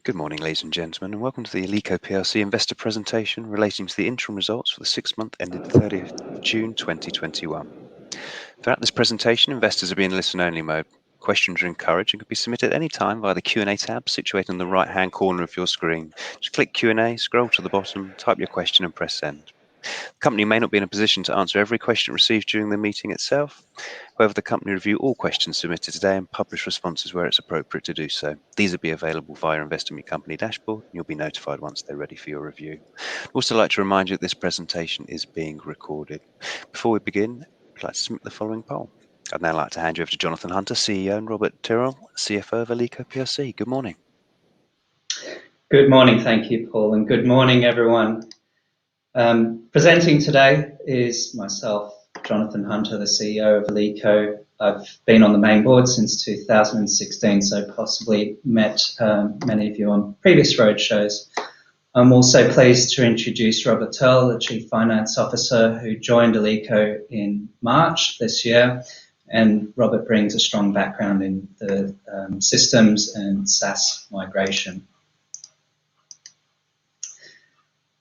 Good morning, ladies and gentlemen, and welcome to the ELECO PLC investor presentation relating to the interim results for the 6-month ended 30th of June 2021. Throughout this presentation, investors will be in listen-only mode. Questions are encouraged and can be submitted at any time via the Q&A tab situated in the right-hand corner of your screen. Just click Q&A, scroll to the bottom, type your question and press send. The company may not be in a position to answer every question received during the meeting itself. However, the company review all questions submitted today and publish responses where it's appropriate to do so. These will be available via Investor Meet Company dashboard, and you'll be notified once they're ready for your review. I'd also like to remind you that this presentation is being recorded. Before we begin, I'd like to submit the following poll. I'd now like to hand you over to Jonathan Hunter, CEO, and Robert Tyrrell, CFO of ELECO PLC. Good morning. Good morning, thank you, Paul, and good morning, everyone. Presenting today is myself, Jonathan Hunter, the CEO of ELECO. I've been on the main board since 2016, so possibly met many of you on previous roadshows. I'm also pleased to introduce Robert Tyrrell, the Chief Finance Officer, who joined ELECO in March this year. And Robert brings a strong background in the systems and SaaS migration.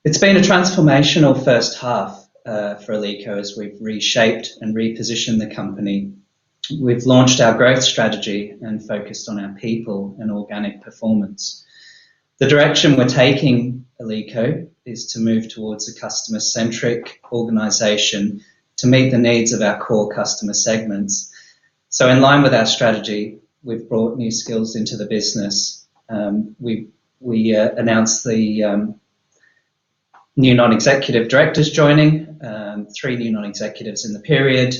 It's been a transformational first half for ELECO as we've reshaped and repositioned the company. We've launched our growth strategy and focused on our people and organic performance. The direction we're taking ELECO is to move towards a customer-centric organisation to meet the needs of our core customer segments. So in line with our strategy, we've brought new skills into the business. We announced the new non-executive directors joining, 3 new non-executives in the period,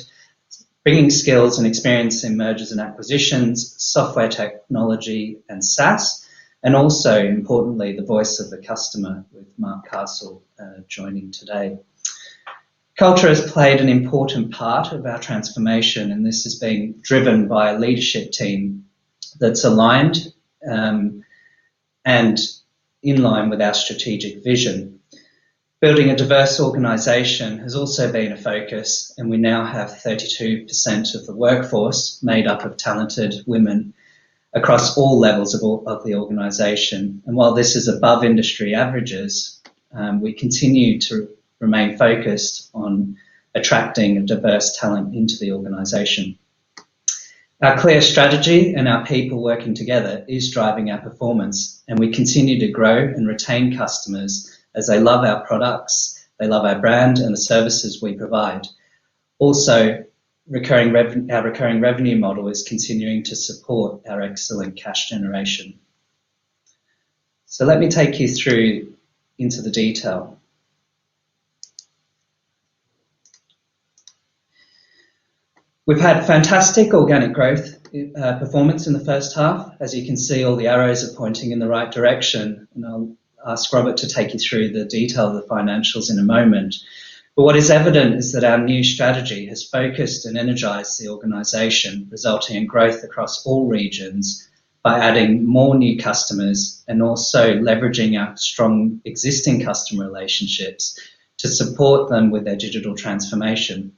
bringing skills and experience in mergers and acquisitions, software technology and SaaS, and also, importantly, the voice of the customer with Mark Castle joining today. Culture has played an important part of our transformation, and this has been driven by a leadership team that's aligned and in line with our strategic vision. Building a diverse organisation has also been a focus, and we now have 32% of the workforce made up of talented women across all levels of the organisation. And while this is above industry averages, we continue to remain focused on attracting a diverse talent into the organisation. Our clear strategy and our people working together is driving our performance, and we continue to grow and retain customers as they love our products, they love our brand and the services we provide. Also, our recurring revenue model is continuing to support our excellent cash generation. So let me take you through into the detail. We've had fantastic organic growth performance in the first half. As you can see, all the arrows are pointing in the right direction, and I'll ask Robert to take you through the detail of the financials in a moment. But what is evident is that our new strategy has focused and energised the organisation, resulting in growth across all regions by adding more new customers and also leveraging our strong existing customer relationships to support them with their digital transformation.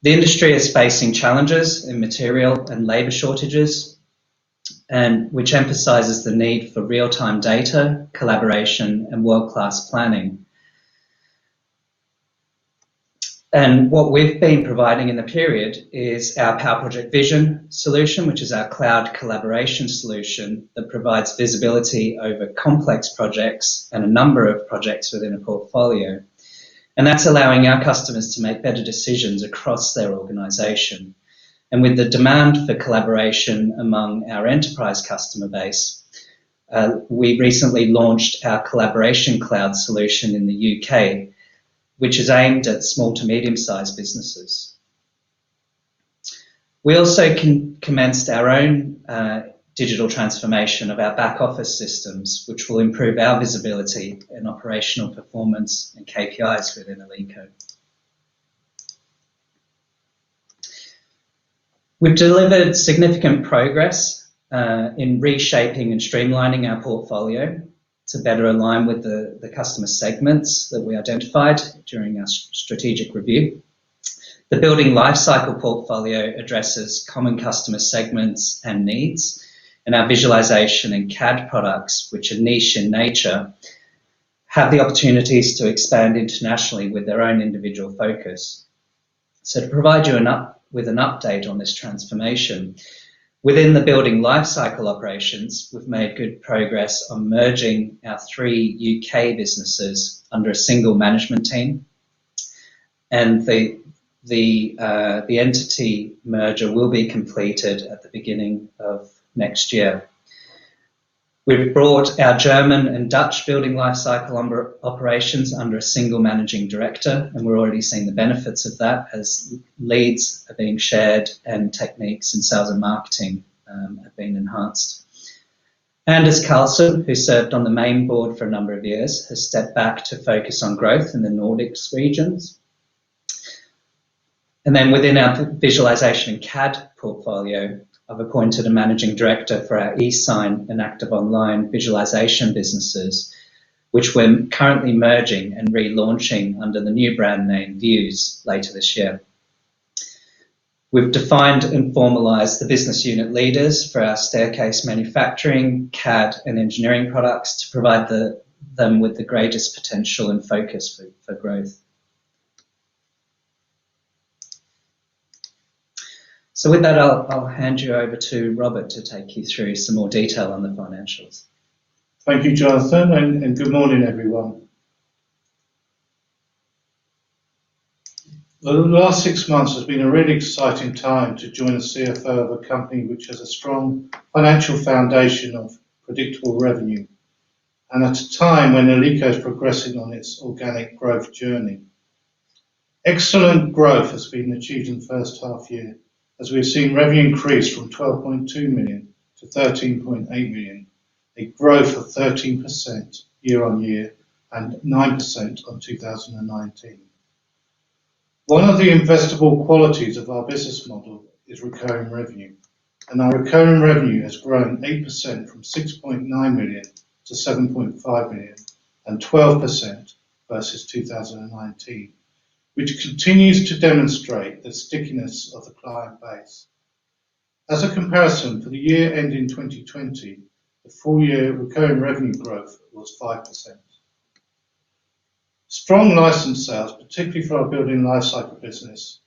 The industry is facing challenges in material and labour shortages, and which emphasises the need for real-time data, collaboration and world-class planning. And what we've been providing in the period is our Power Project Vision solution, which is our cloud collaboration solution that provides visibility over complex projects and a number of projects within a portfolio. And that's allowing our customers to make better decisions across their organisation. And with the demand for collaboration among our enterprise customer base, we recently launched our Collaboration Cloud solution in the UK, which is aimed at small to medium-sized businesses. We also commenced our own digital transformation of our back office systems, which will improve our visibility and operational performance and KPIs within ELECO. We've delivered significant progress in reshaping and streamlining our portfolio to better align with the customer segments that we identified during our strategic review. The building lifecycle portfolio addresses common customer segments and needs, And our visualization and CAD products, which are niche in nature, have the opportunities to expand internationally with their own individual focus. So to provide you with an update on this transformation, within the building lifecycle operations, we've made good progress on merging our 3 UK businesses under a single management team, and the entity merger will be completed at the beginning of next year. We've brought our German and Dutch building lifecycle operations under a single managing director, and we're already seeing the benefits of that as leads are being shared and techniques in sales and marketing have been enhanced. Anders Carlson, who served on the main board for a number of years, has stepped back to focus on growth in the Nordics regions. And then within our visualization and CAD portfolio, I've appointed a managing director for our eSign and Active Online visualization businesses, which we're currently merging and relaunching under the new brand name Views later this year. We've defined and formalised the business unit leaders for our staircase manufacturing, CAD and engineering products to provide them with the greatest potential and focus for growth. So with that, I'll hand you over to Robert to take you through some more detail on the financials. Thank you, Jonathan, and good morning, everyone. The last 6 months has been a really exciting time to join as CFO of a company which has a strong financial foundation of predictable revenue, and at a time when ELECO is progressing on its organic growth journey. Excellent growth has been achieved in the first half year, as we've seen revenue increase from 12.2 million to 13.8 million, a growth of 13% year on year and 9% on 2019. One of the investable qualities of our business model is recurring revenue, and our recurring revenue has grown 8% from 6.9 million to 7.5 million and 12% versus 2019. Which continues to demonstrate the stickiness of the client base. As a comparison, for the year ending 2020, the full year recurring revenue growth was 5%. Strong license sales, particularly for our building lifecycle business,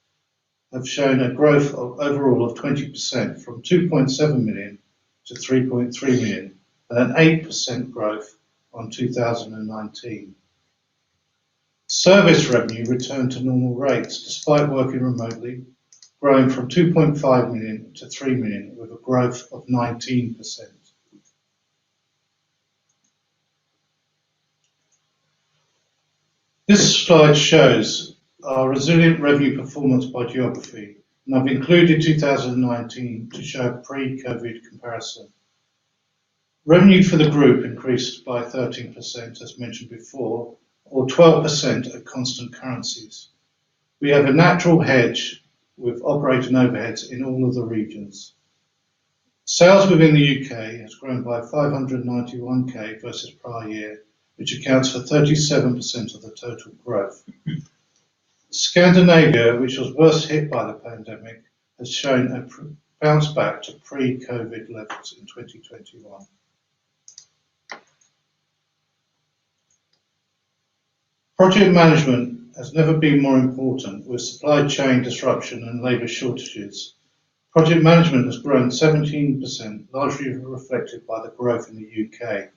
have shown a growth of overall of 20% from 2.7 million to 3.3 million and an 8% growth on 2019. Service revenue returned to normal rates despite working remotely, growing from 2.5 million to 3 million with a growth of 19%. This slide shows our resilient revenue performance by geography, and I've included 2019 to show a pre-COVID comparison. Revenue for the group increased by 13%, as mentioned before, or 12% at constant currencies. We have a natural hedge with operating overheads in all of the regions. Sales within the UK has grown by 591k versus prior year, which accounts for 37% of the total growth. Scandinavia, which was worst hit by the pandemic, has shown a bounce back to pre-COVID levels in 2021. Project management has never been more important with supply chain disruption and labour shortages. Project management has grown 17%, largely reflected by the growth in the UK.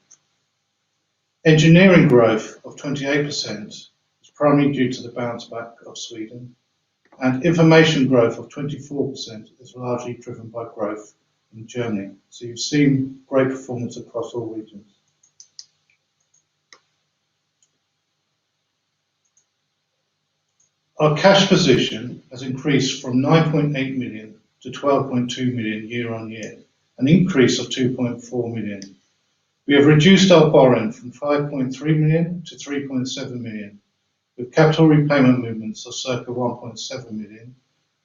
Engineering growth of 28% is primarily due to the bounce back of Sweden, and information growth of 24% is largely driven by growth in Germany. So you've seen great performance across all regions. Our cash position has increased from 9.8 million to 12.2 million year on year, an increase of 2.4 million. We have reduced our borrowing from 5.3 million to 3.7 million, with capital repayment movements of circa 1.7 million,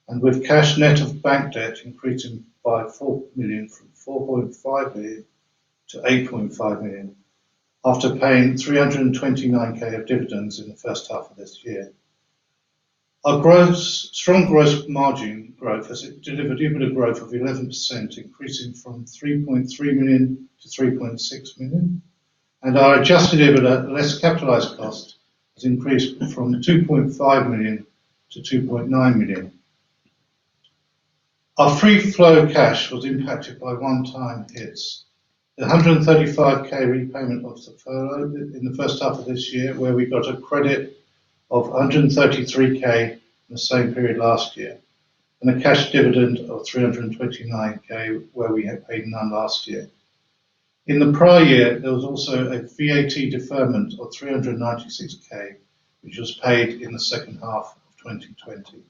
and with cash net of bank debt increasing by 4 million from 4.5 million to 8.5 million, after paying 329k of dividends in the first half of this year. Our strong gross margin growth has delivered EBITDA growth of 11%, increasing from 3.3 million to 3.6 million. And our adjusted EBITDA, less capitalised cost, has increased from 2.5 million to 2.9 million. Our free flow cash was impacted by one-time hits. The 135k repayment of the furlough in the first half of this year, where we got a credit of 133k in the same period last year, and a cash dividend of 329k, where we had paid none last year. In the prior year, there was also a VAT deferment of 396k, which was paid in the second half of 2020.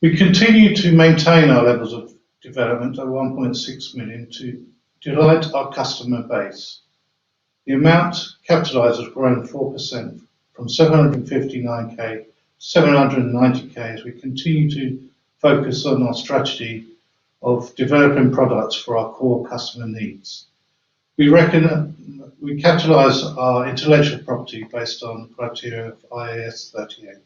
We continue to maintain our levels of development at 1.6 million to delight our customer base. The amount capitalised has grown 4% from 759k to 790k as we continue to focus on our strategy of developing products for our core customer needs. We capitalise our intellectual property based on criteria of IAS 38.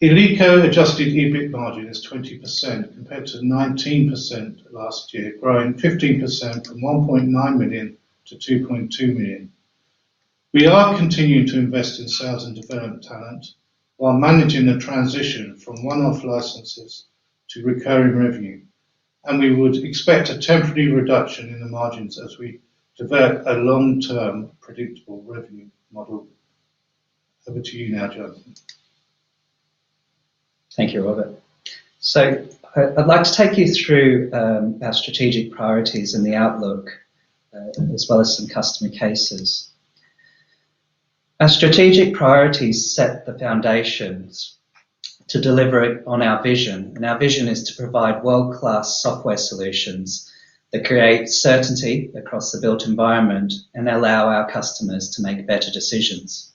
ELECO adjusted EBIT margin is 20% compared to 19% last year, growing 15% from 1.9 million to 2.2 million. We are continuing to invest in sales and development talent while managing the transition from one-off licenses to recurring revenue, and we would expect a temporary reduction in the margins as we develop a long-term predictable revenue model. Over to you now, Jonathan. Thank you, Robert. So I'd like to take you through our strategic priorities and the outlook, as well as some customer cases. Our strategic priorities set the foundations to deliver on our vision, and our vision is to provide world-class software solutions that create certainty across the built environment and allow our customers to make better decisions.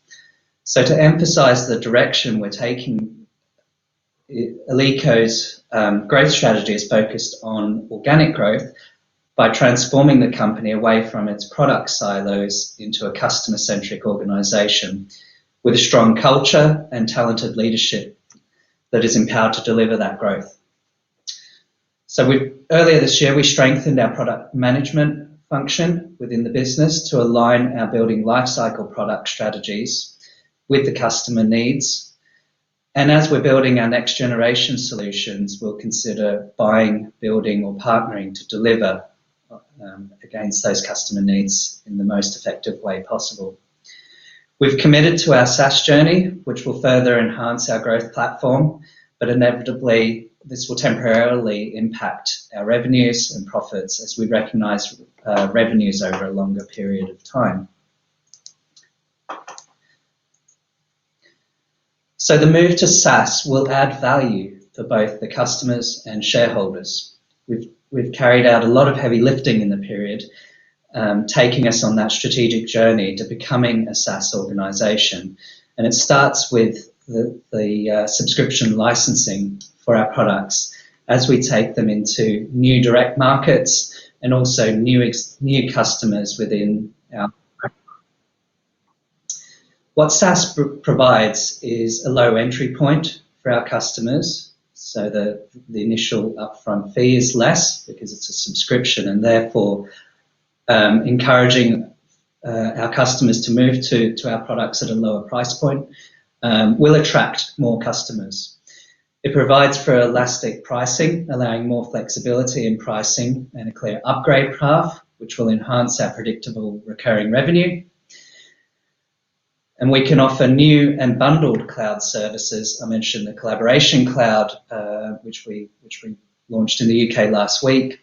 So to emphasise the direction we're taking, ELECO's growth strategy is focused on organic growth by transforming the company away from its product silos into a customer-centric organisation with a strong culture and talented leadership that is empowered to deliver that growth. So earlier this year, we strengthened our product management function within the business to align our building lifecycle product strategies with the customer needs. And as we're building our next generation solutions, we'll consider buying, building or partnering to deliver against those customer needs in the most effective way possible. We've committed to our SaaS journey, which will further enhance our growth platform, but inevitably this will temporarily impact our revenues and profits as we recognise revenues over a longer period of time. So the move to SaaS will add value for both the customers and shareholders. We've carried out a lot of heavy lifting in the period, taking us on that strategic journey to becoming a SaaS organisation. And it starts with the subscription licensing for our products as we take them into new direct markets and also new customers within our. What SaaS provides is a low entry point for our customers, so the initial upfront fee is less because it's a subscription, and therefore encouraging our customers to move to our products at a lower price point will attract more customers. It provides for elastic pricing, allowing more flexibility in pricing and a clear upgrade path, which will enhance our predictable recurring revenue. And we can offer new and bundled cloud services. I mentioned the collaboration cloud, which we launched in the UK last week,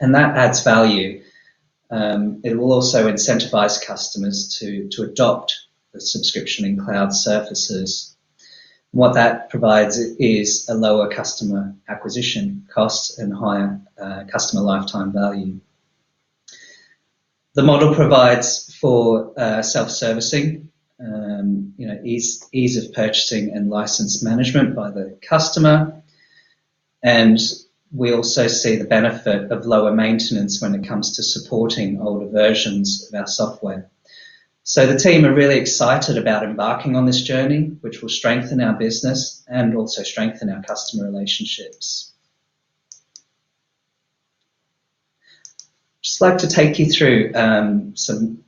and that adds value. It will also incentivise customers to adopt the subscription in cloud services. What that provides is a lower customer acquisition cost and higher customer lifetime value. The model provides for self-servicing ease of purchasing and license management by the customer. And we also see the benefit of lower maintenance when it comes to supporting older versions of our software. So the team are really excited about embarking on this journey, which will strengthen our business and also strengthen our customer relationships. Just like to take you through some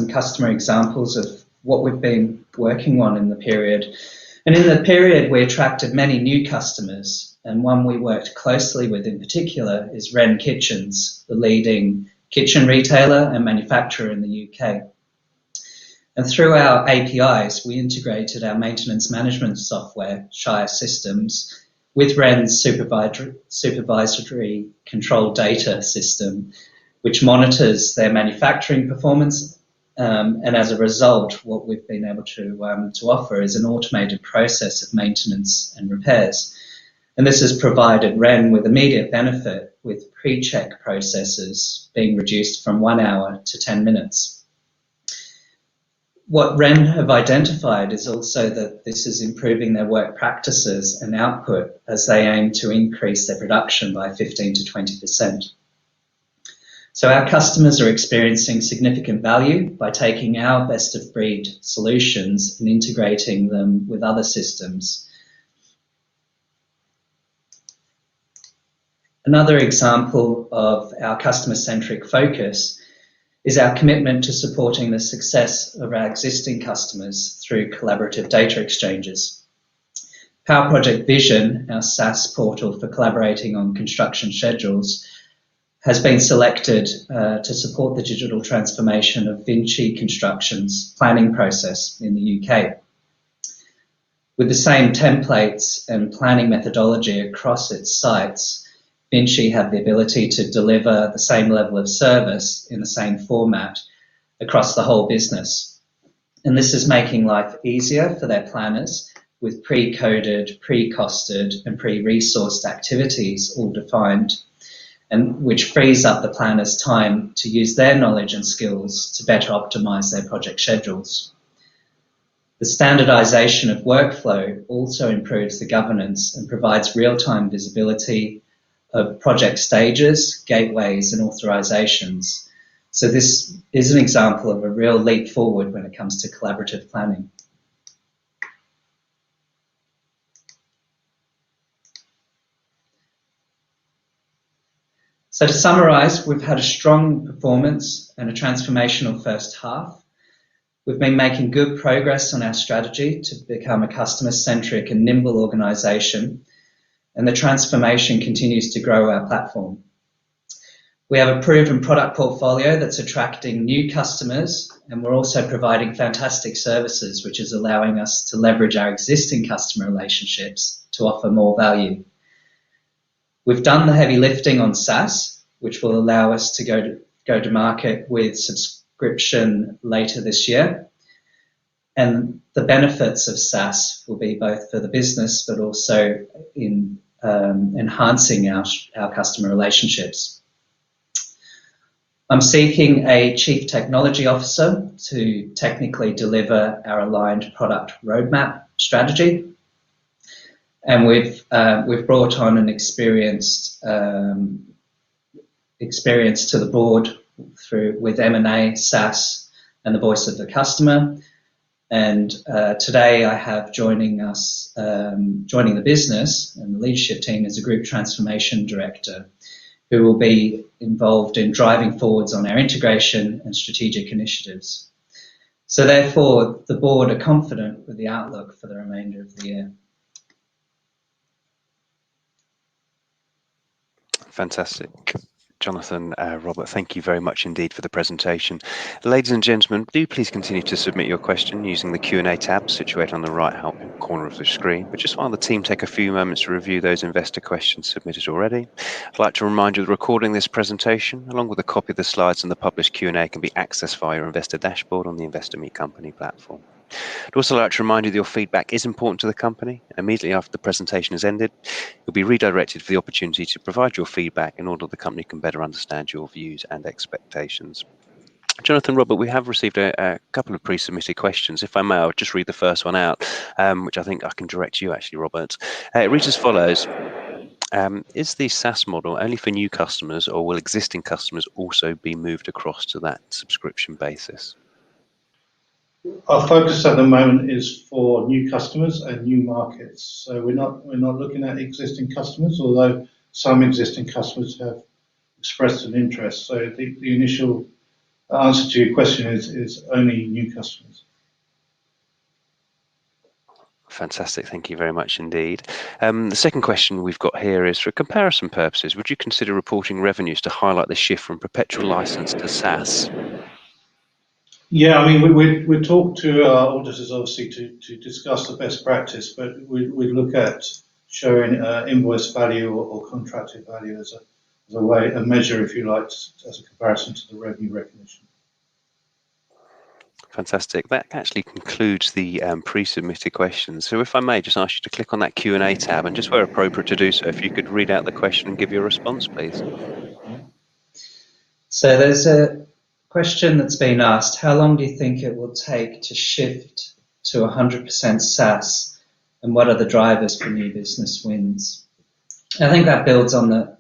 customer examples of what we've been working on in the period. And in the period, we attracted many new customers, and one we worked closely with in particular is Wren Kitchens, the leading kitchen retailer and manufacturer in the UK. And through our APIs, we integrated our maintenance management software, Shire Systems, with Wren's supervisory control data system, which monitors their manufacturing performance. And as a result, what we've been able to offer is an automated process of maintenance and repairs. And this has provided Wren with immediate benefit, with pre-check processes being reduced from 1 hour to 10 minutes. What Wren have identified is also that this is improving their work practices and output as they aim to increase their production by 15 to 20%. So our customers are experiencing significant value by taking our best-of-breed solutions and integrating them with other systems. Another example of our customer-centric focus is our commitment to supporting the success of our existing customers through collaborative data exchanges. Power Project Vision, our SaaS portal for collaborating on construction schedules, has been selected to support the digital transformation of Vinci Construction's planning process in the UK. With the same templates and planning methodology across its sites, Vinci have the ability to deliver the same level of service in the same format across the whole business. And this is making life easier for their planners with pre-coded, pre-costed and pre-resourced activities all defined, and which frees up the planners' time to use their knowledge and skills to better optimise their project schedules. The standardisation of workflow also improves the governance and provides real-time visibility of project stages, gateways and authorisations. So this is an example of a real leap forward when it comes to collaborative planning. So to summarise, we've had a strong performance and a transformational first half. We've been making good progress on our strategy to become a customer-centric and nimble organisation, and the transformation continues to grow our platform. We have a proven product portfolio that's attracting new customers, and we're also providing fantastic services, which is allowing us to leverage our existing customer relationships to offer more value. We've done the heavy lifting on SaaS, which will allow us to go to market with subscription later this year. And the benefits of SaaS will be both for the business, but also in enhancing our customer relationships. I'm seeking a Chief Technology Officer to technically deliver our aligned product roadmap strategy. And we've brought on an experience to the board with M&A, SaaS, and the voice of the customer. And today I have joining the business and the leadership team as a Group Transformation Director, who will be involved in driving forwards on our integration and strategic initiatives. So therefore, the board are confident with the outlook for the remainder of the year. Fantastic. Jonathan, Robert, thank you very much indeed for the presentation. Ladies and gentlemen, do please continue to submit your question using the Q&A tab situated on the right-hand corner of the screen. But just while the team take a few moments to review those investor questions submitted already, I'd like to remind you that recording this presentation, along with a copy of the slides and the published Q&A, can be accessed via your investor dashboard on the Investor Meet Company platform. I'd also like to remind you that your feedback is important to the company. Immediately after the presentation has ended, you'll be redirected for the opportunity to provide your feedback in order that the company can better understand your views and expectations. Jonathan, Robert, we have received a couple of pre-submitted questions. If I may, I'll just read the first one out, which I think I can direct to you actually, Robert. It reads as follows. Is the SaaS model only for new customers, or will existing customers also be moved across to that subscription basis? Our focus at the moment is for new customers and new markets. So we're not looking at existing customers, although some existing customers have expressed an interest. So the initial answer to your question is only new customers. Fantastic, thank you very much indeed. The second question we've got here is, for comparison purposes, would you consider reporting revenues to highlight the shift from perpetual license to SaaS? Yeah, I mean, we talk to our auditors obviously to discuss the best practice, but we look at showing invoice value or contracted value as a measure, if you like, as a comparison to the revenue recognition. Fantastic. That actually concludes the pre-submitted questions. So if I may just ask you to click on that Q&A tab, and just where appropriate to do so, if you could read out the question and give your response, please. So there's a question that's been asked: how long do you think it will take to shift to 100% SaaS, and what are the drivers for new business wins? I think that builds on the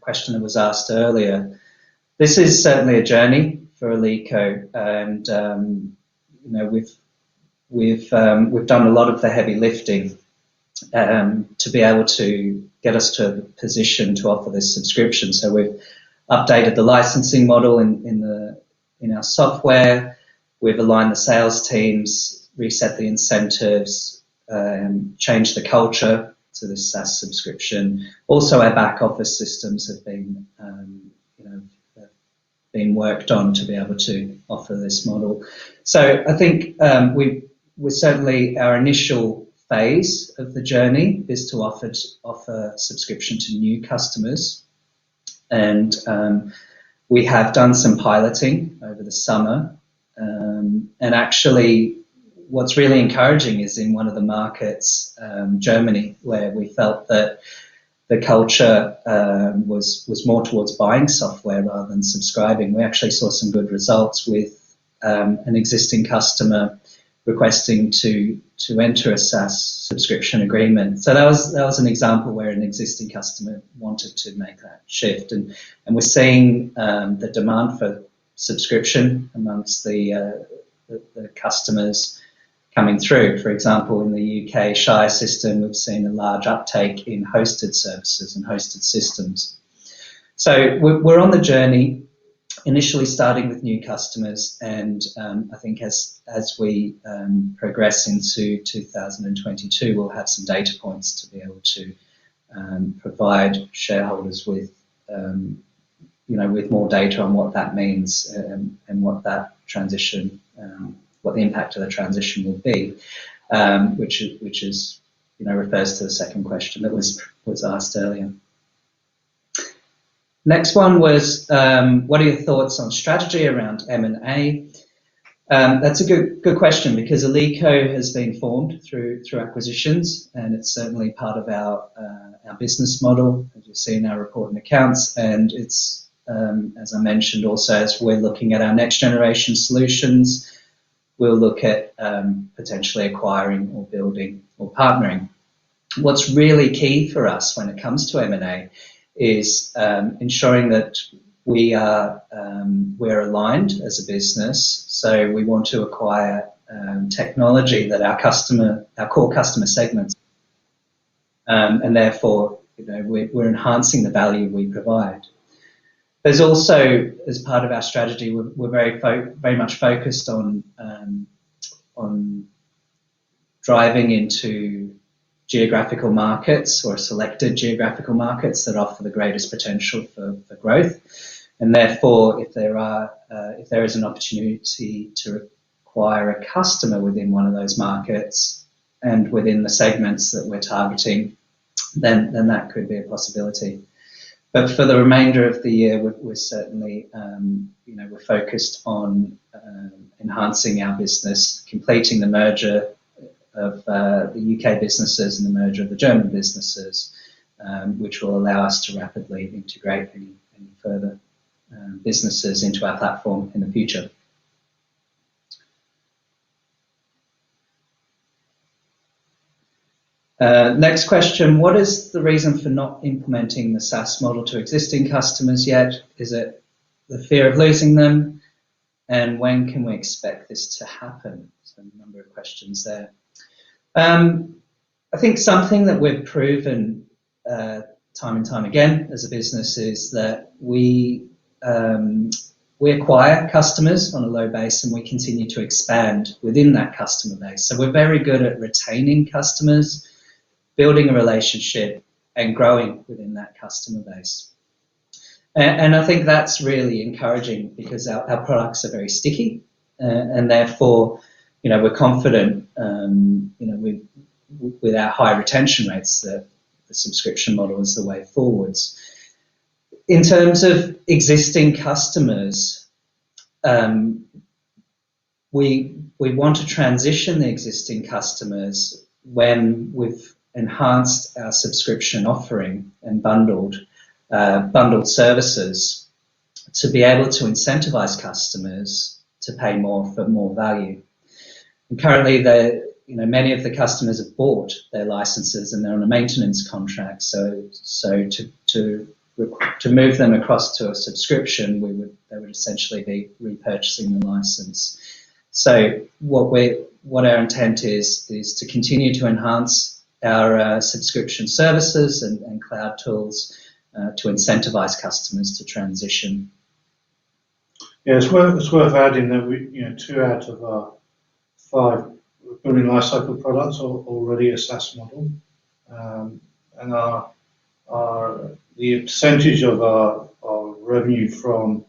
question that was asked earlier. This is certainly a journey for ELECO, and we've done a lot of the heavy lifting to be able to get us to a position to offer this subscription. So we've updated the licensing model in our software. We've aligned the sales teams, reset the incentives, changed the culture to this SaaS subscription. Also, our back office systems have been worked on to be able to offer this model. So I think we're certainly, our initial phase of the journey is to offer subscription to new customers, and we have done some piloting over the summer, and actually what's really encouraging is in one of the markets, Germany, where we felt that the culture was more towards buying software rather than subscribing. We actually saw some good results with an existing customer requesting to enter a SaaS subscription agreement. So that was an example where an existing customer wanted to make that shift, and we're seeing the demand for subscription amongst the customers coming through. For example, in the UK Shire system, we've seen a large uptake in hosted services and hosted systems. So we're on the journey, initially starting with new customers, and I think as we progress into 2022, we'll have some data points to be able to provide shareholders with with more data on what that means and what that transition, what the impact of the transition will be, which is refers to the second question that was asked earlier. Next one was, what are your thoughts on strategy around M&A? That's a good question, because ELECO has been formed through acquisitions, and it's certainly part of our business model, as you see in our report and accounts. And it's, as I mentioned also, as we're looking at our next generation solutions, we'll look at potentially acquiring or building or partnering. What's really key for us when it comes to M&A is ensuring that we're aligned as a business. So we want to acquire technology that our core customer segments, and therefore we're enhancing the value we provide. There's also, as part of our strategy, we're very much focused on driving into geographical markets, or selected geographical markets that offer the greatest potential for growth. And therefore, if there is an opportunity to acquire a customer within one of those markets and within the segments that we're targeting, then that could be a possibility. But for the remainder of the year, we're certainly we're focused on enhancing our business, completing the merger of the UK businesses and the merger of the German businesses, which will allow us to rapidly integrate any further. businesses into our platform in the future. Next question, what is the reason for not implementing the SaaS model to existing customers yet? Is it the fear of losing them? And when can we expect this to happen? So a number of questions there. I think something that we've proven time and time again as a business is that we acquire customers on a low base and we continue to expand within that customer base. So we're very good at retaining customers, building a relationship and growing within that customer base. And I think that's really encouraging because our products are very sticky and therefore, we're confident, with our high retention rates that the subscription model is the way forwards. In terms of existing customers, we want to transition the existing customers when we've enhanced our subscription offering and bundled services to be able to incentivize customers to pay more for more value. And currently, many of the customers have bought their licenses and they're on a maintenance contract. So to move them across to a subscription, they would essentially be repurchasing the license. So what our intent is to continue to enhance our subscription services and cloud tools to incentivize customers to transition. Yeah, it's worth adding that 2 out of our 5 building lifecycle products are already a SaaS model, and the percentage of our revenue from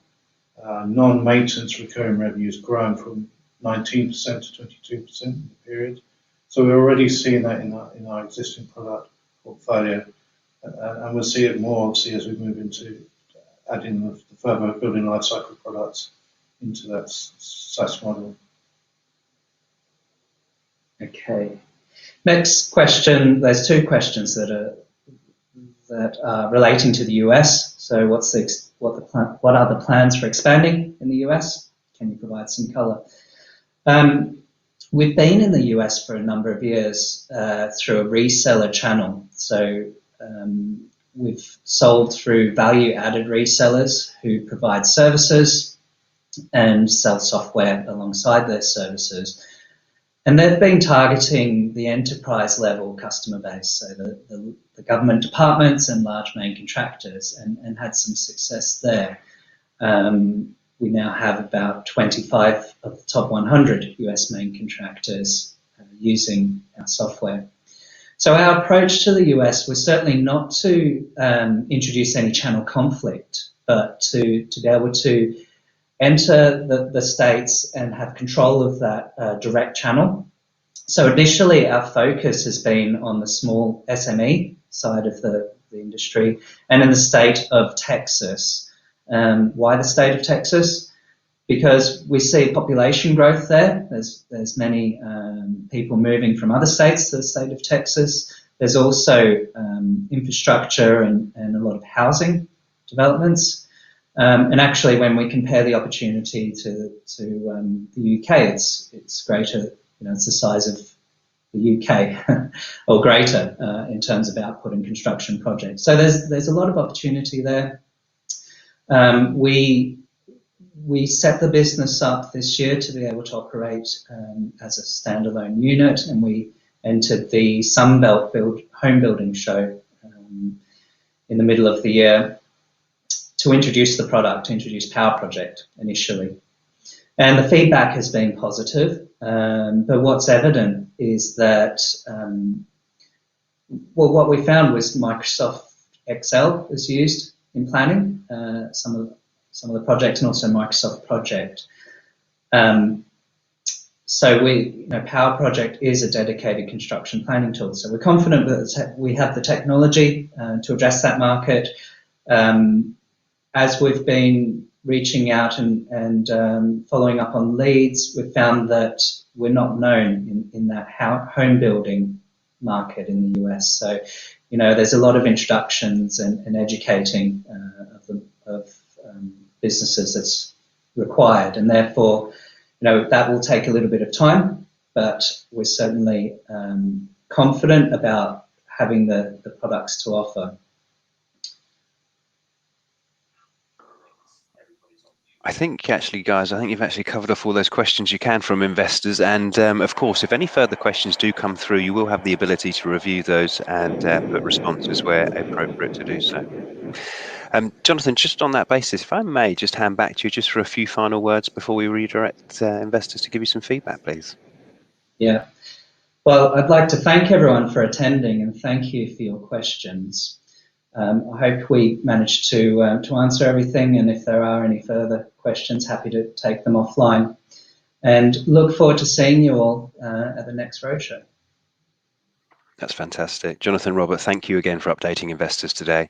non-maintenance recurring revenue has grown from 19% to 22% in the period. So we're already seeing that in our existing product portfolio, and we'll see it more obviously as we move into adding the further building lifecycle products into that SaaS model. Okay. Next question. There's 2 questions that are relating to the US. So what are the plans for expanding in the US? Can you provide some colour? We've been in the US for a number of years through a reseller channel. So we've sold through value-added resellers who provide services and sell software alongside their services. And they've been targeting the enterprise level customer base, so the government departments and large main contractors, and had some success there. We now have about 25 of the top 100 US main contractors using our software. So our approach to the US was certainly not to introduce any channel conflict, but to be able to enter the States and have control of that direct channel. So initially our focus has been on the small SME side of the industry and in the state of Texas. Why the state of Texas? Because we see population growth there. There's many people moving from other states to the state of Texas. There's also infrastructure and a lot of housing developments. And actually, when we compare the opportunity to the UK, it's greater. It's the size of the UK or greater in terms of output and construction projects. So there's a lot of opportunity there. We set the business up this year to be able to operate as a standalone unit, and we entered the Sunbelt Home Building Show in the middle of the year to introduce the product, to introduce Power Project initially. And the feedback has been positive, but what's evident is that, what we found was Microsoft Excel was used in planning some of the projects, and also Microsoft Project. So Power Project is a dedicated construction planning tool. So we're confident that we have the technology to address that market. As we've been reaching out and following up on leads, we've found that we're not known in that home building market in the US. So, there's a lot of introductions and educating of businesses that's required, and therefore, that will take a little bit of time, but we're certainly confident about having the products to offer. I think actually, guys, I think you've actually covered off all those questions you can from investors. And of course, if any further questions do come through, you will have the ability to review those and put responses where appropriate to do so. Jonathan, just on that basis, if I may just hand back to you just for a few final words before we redirect investors to give you some feedback, please. Yeah. Well, I'd like to thank everyone for attending and thank you for your questions. I hope we managed to answer everything, and if there are any further questions, happy to take them offline. And look forward to seeing you all at the next roadshow. That's fantastic. Jonathan, Robert, thank you again for updating investors today.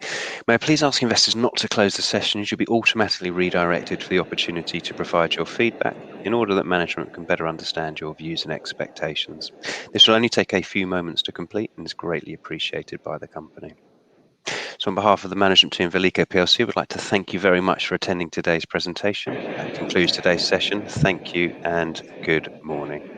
May I please ask investors not to close the session, as you'll be automatically redirected for the opportunity to provide your feedback in order that management can better understand your views and expectations. This will only take a few moments to complete and is greatly appreciated by the company. So on behalf of the management team of ELECO PLC, I would like to thank you very much for attending today's presentation. That concludes today's session. Thank you and good morning.